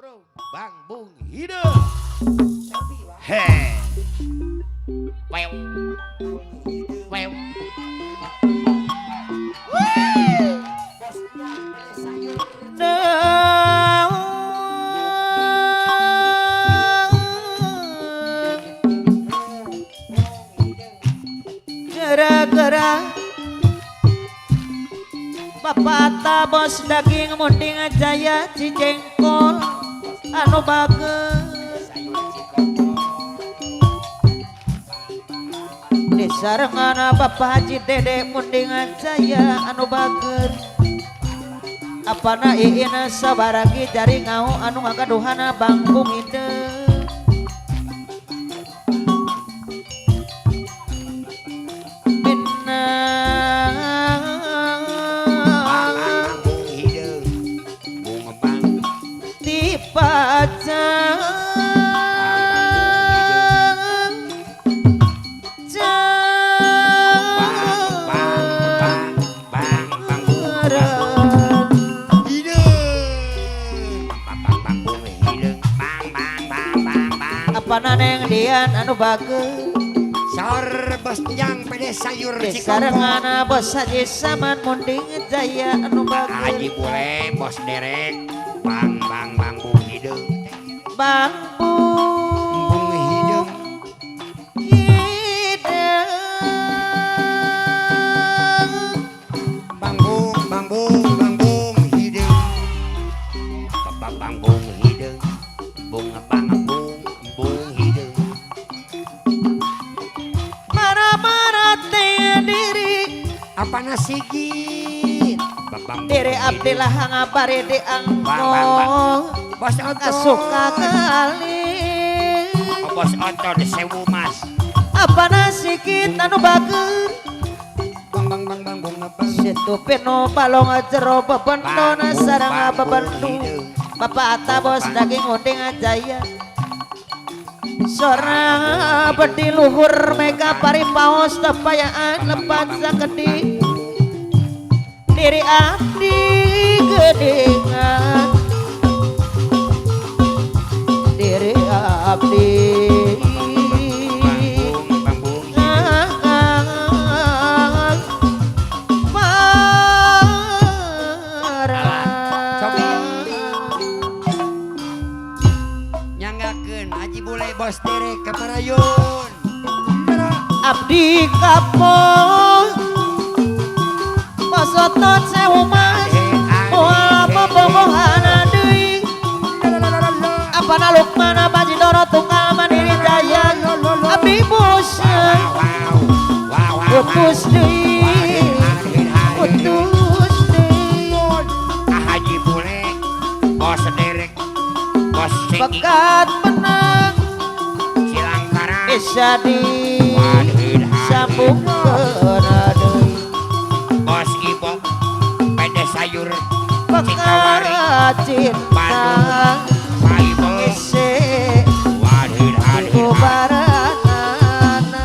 bro, Bang Bung hidup. Heh. Wow. Wow. Gara-gara Bapak bos daging munding jaya cicengkol anu bagus di sarengana Bapak Haji Dede munding jaya anu bagus apana iina sabaragi jari ngau anu ngagaduhana Bang Bung hideung Neng Dian anu bagus sor bos yang pedes sayur sarengana bos Haji Saman munding jaya anu bagus Haji boleh bos derek bang Bung hidup Bang Bung hidup Bang Bung hidup Bang Bung hidup Bung Bung hidup mana diri apa nasigit diri Abdillah ngabari di Bang bos Oto suka kali bos Oto di Sewu Mas apa nasigit anu bagus Bang Bung situ peno balong jero bebendona sareng bebendu Bapak Atta bos daging munding jaya Sora bedi luhur mega paripaos tepayaan lepas sakedi diri abdi gedengan diri abdi Bang Bung nyanggakeun Haji boleh bos derek ke Parayun abdi kapo bos otot sewu mas wala pebobohana deui apana Lukmana Baji Doro tunggal mandiri jaya abdi bos putus deui putus deui Haji boleh bos derek bos Seki pekat menang Silangkara bisa di sambung deui bos Ibo pedes sayur perkara cinta Pak Ibo isi wadid kubaranana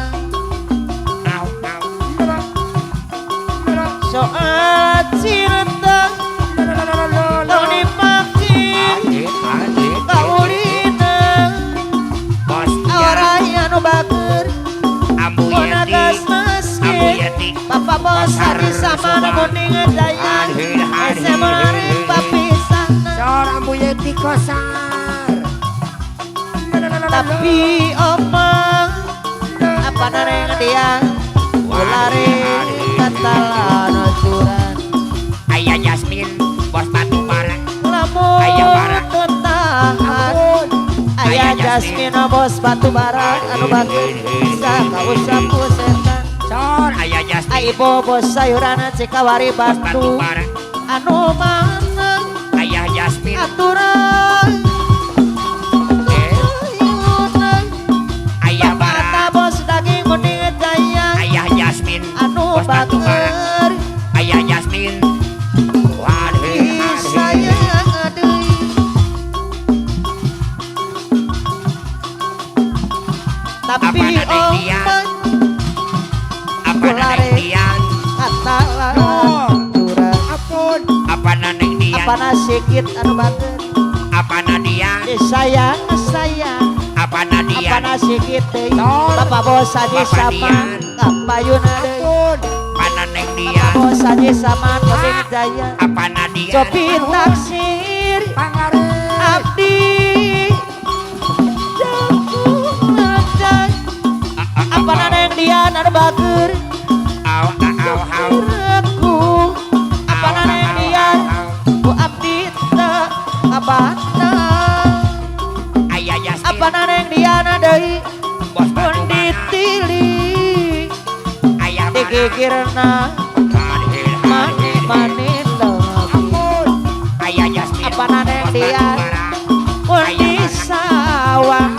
soal cinta tau dipakti kaulina bos awarayan bager Ambu onagas meski Papa bos Haji Saman munding jaya SMA papisana sor Ambu Yeti kosar tapi omong apa nareng dia ulari katalan curan ayah Jasmine bos batu bara lamun Ayah bara. tentahan ayah Jasmine bos batu bara anu bagus bisa kau sapu setan sor ayah Jasmine aibo bos sayuran cikawari bos batu Bandung bara anu mana ayah Jasmine aturan ayah bara Bapak bos daging mending jaya ayah Jasmine anu bos batu bara bager ayah Jasmine saya deui tapi Apa nana omong apa naneng Dian katalan curang apa naneng Dian apa sikit anu bager Apa Nadia? Sayang sayang Apa Nadia? apa sikit deui Tol. Bapak bos aja Bapak sama Dian. kapayuna deui Mana Neng Dia? bos aja sama Moding Jaya Apa Nadia? Sopi taksir Pangarep abdi apa naneng dia nana bager Au au au. aku apa naneng dia bu abdi teu abana Ayah Jasmine. apa naneng dia nadei Bos pun batu bara. ditili Ayah mana? digigirna Hadil mani hadil. mani lagi Ayah Jasmine. Apa Naneng Bos Dia? batu bara. pun di sawah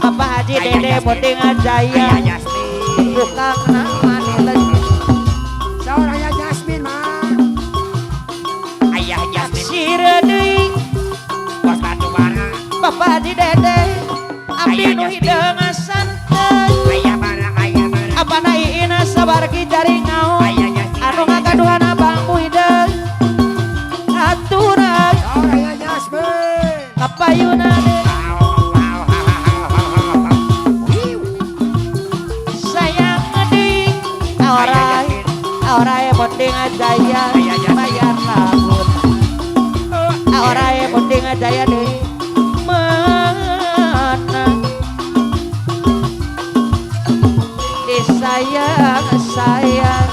apa haji Ayah dede Jasmine. Moding Ayah Jaya Jasmine. tukang mani lagi Saur aya Jasmine mah Ayah Jasmine. sire deui Bos batu bara. Bapak Haji Dede abdi Ayah nu Jasmine. hideung santai Ayah bara. Ayah bara. apana iina sabar ki jari ngaon Ayah Jasmine. anu ngagaduhan abang hideung aturan Saur aya Jasmine kapayuna deui Au au au au. sayang deui aorai aorai Moding Jaya Ayah Jasmine. bayar lagun aorai Moding Jaya deui mana disayang sayang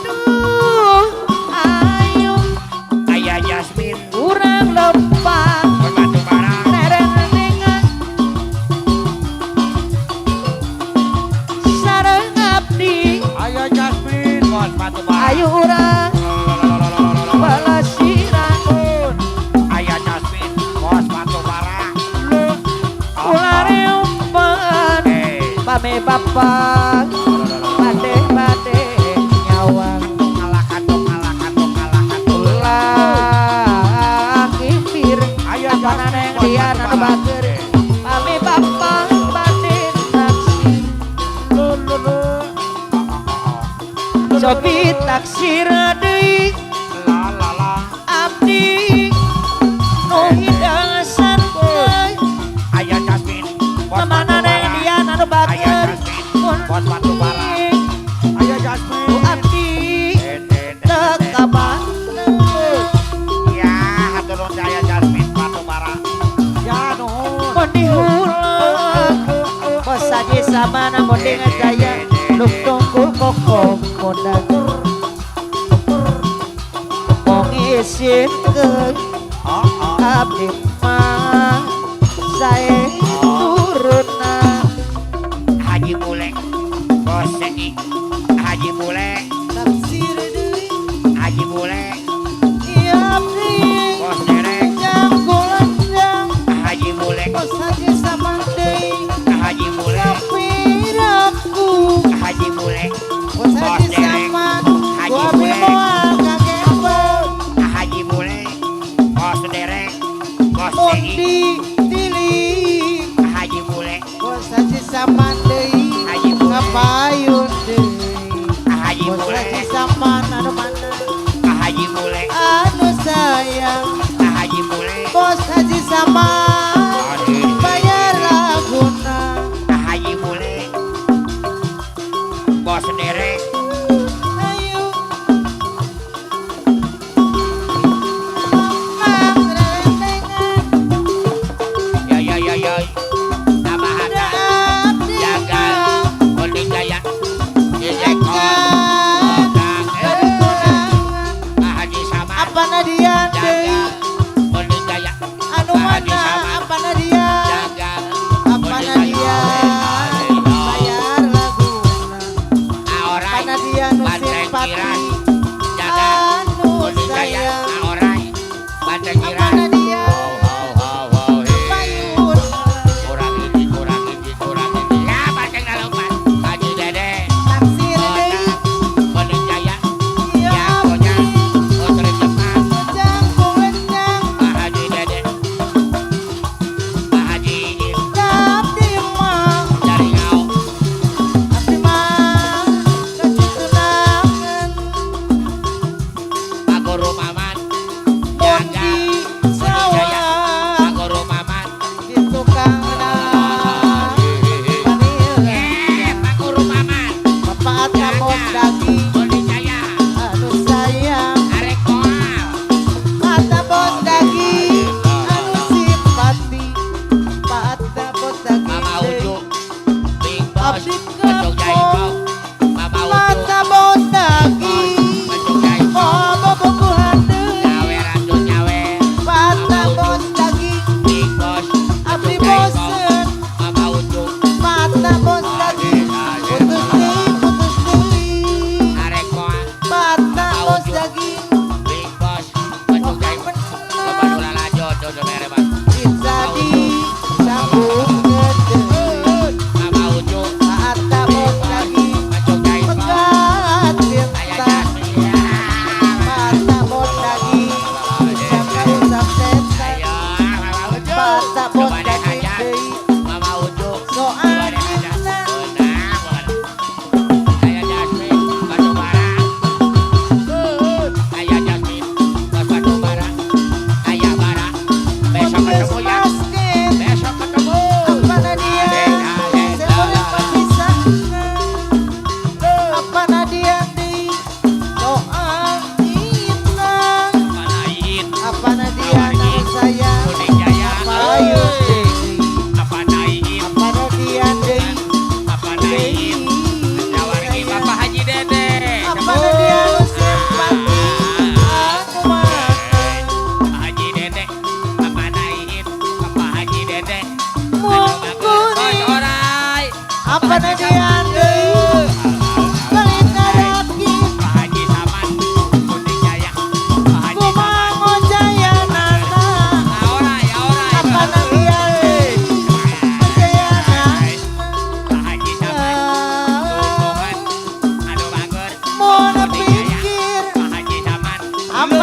duh ayo Ayah Jasmine. urang lempang Bos batu bara. nerengan sareng abdi Aya Jasmine Bos batu bara. ayo urang balasiran Ayah Jasmine. Bos batu bara. ulare umpan pame bapak bade bade nyawang Kalah kantung kalah kantung kalah kantung. ulah kimpir Aya apa naneng dia nanu bager pame bapak bade taksir sopi taksir deui La la la. abdi nu hideung santai Ayah Jasmine. Bos Mama batu naneng bara. dia nanu Ayah bager Jasmine. Bos batu bara. Aya Bu Jasmine abdi tekaban Ya, hatur nuhun Ayah Jasmine batu bara. ya nuhun mun diulang bos aja sama na Moding Jaya luk tungkul kokok modal mau ngisin ke abdi mah saya turuna Haji Bule. Bos Seki. Haji Bule. taksir deui Haji Bule. iya abdi Bos Derek. jang golanjang Haji Bule. bos aja sama deui Haji Bule. piraku Haji Bule. bos Bos aja Derek. sama Haji gua Bule. moal kagebon Haji Bule. Bos Derek. Bos mun Seki. ditilik Haji Bule. bos aja sama deui Haji Bule. ngapayun deui Haji bos Bule. aja sama anu mana Haji Bule. anu sayang Haji Bule. bos aja sama bayar laguna Haji Bule. Bos Derek. ayo mang rendengan Ya ya ya ya. Tambah hata. Jaga. Moding Jaya. Jejek on. Odang. Haji sama. apa nadia Jaga. deui Moding Jaya. anu mana apa nadia Jaga. apa Moding nadia Jaya. bayar laguna Aorai. apa nadia nu Banteng simpati Kiran. Jaga. anu Moding Jaya. sayang Aorai. Banteng apa Kiran. nadia payun Kurang ini, kurang ini, kurang ini. Ya, banteng dalam mas. Haji Dede. taksir deui Moding Jaya. iya Ya, pokoknya. Putri Jepang. jang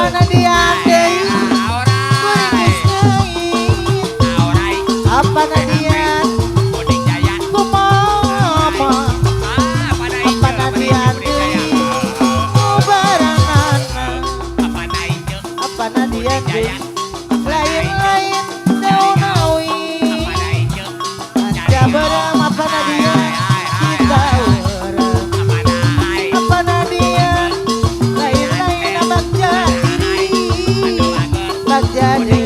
Apana dia deui Aurai. Aurai. Apana dia Kuning Jaya. kumaha Apana ieu? Apana dia Kuning Jaya. baranana Apana ieu? Apana dia Jaya. lain-lain daunawi Apana ieu? anja berem apana dia kita urang Apana ai? apana dia lain-lain abag jadi Aduh, aduh. bag jadi